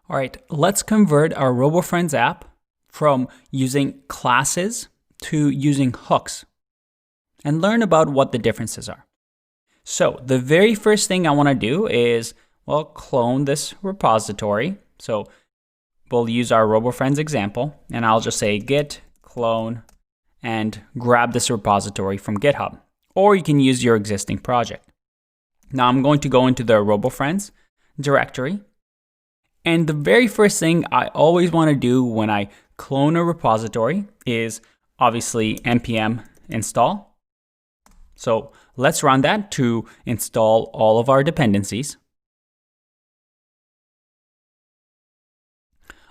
All right, let's convert our RoboFriends app from using classes to using hooks and learn about what the differences are. So the very first thing I want to do is, well, clone this repository. So we'll use our RoboFriends example, and I'll just say git clone and grab this repository from GitHub. Or you can use your existing project. Now I'm going to go into the RoboFriends directory. And the very first thing I always want to do when I clone a repository is obviously npm install. So let's run that to install all of our dependencies.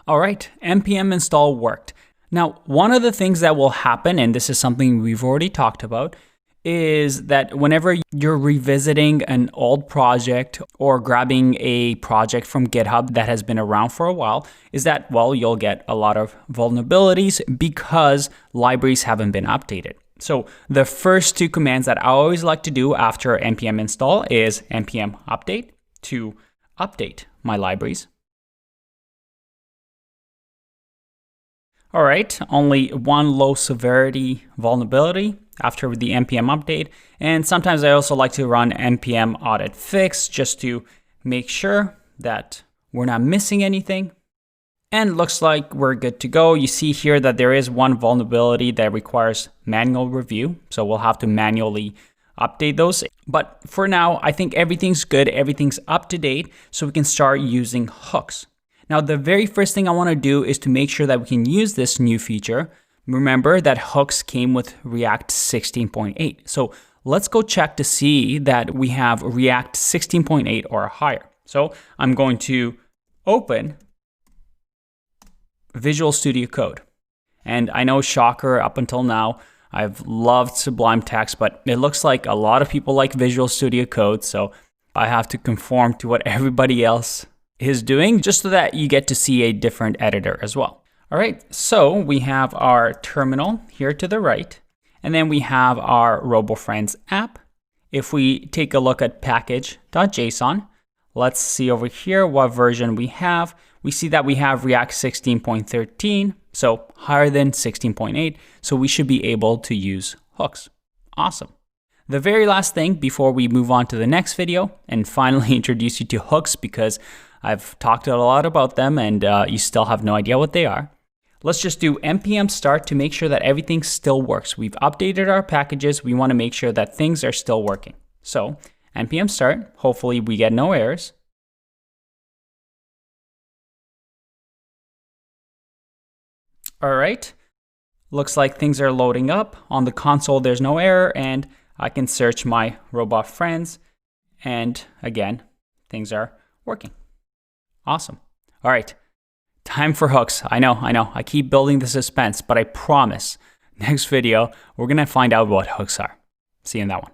All right, npm install worked. Now, one of the things that will happen, and this is something we've already talked about, is that whenever you're revisiting an old project or grabbing a project from GitHub that has been around for a while, is that, well, you'll get a lot of vulnerabilities because libraries haven't been updated. So the first two commands that I always like to do after npm install is npm update to update my libraries. All right, only one low severity vulnerability after the npm update. And sometimes I also like to run npm audit fix just to make sure that we're not missing anything. And looks like we're good to go. You see here that there is one vulnerability that requires manual review. So we'll have to manually update those. But for now, I think everything's good. Everything's up to date. So we can start using hooks. Now, the very first thing I want to do is to make sure that we can use this new feature. Remember that hooks came with React 16.8. So let's go check to see that we have React 16.8 or higher. So I'm going to open Visual Studio Code. And I know, shocker, up until now, I've loved Sublime Text, but it looks like a lot of people like Visual Studio Code. So I have to conform to what everybody else is doing just so that you get to see a different editor as well. All right, so we have our terminal here to the right, and then we have our RoboFriends app. If we take a look at package.json, let's see over here what version we have. We see that we have React 16.13, so higher than 16.8, so we should be able to use hooks. Awesome. The very last thing before we move on to the next video and finally introduce you to hooks, because I've talked a lot about them and you still have no idea what they are. Let's just do npm start to make sure that everything still works. We've updated our packages. We want to make sure that things are still working. So npm start, hopefully we get no errors. All right, looks like things are loading up. On the console, there's no error, and I can search my RoboFriends, and again, things are working. Awesome. All right, time for hooks. I know. I keep building the suspense, but I promise next video, we're going to find out what hooks are. See you in that one.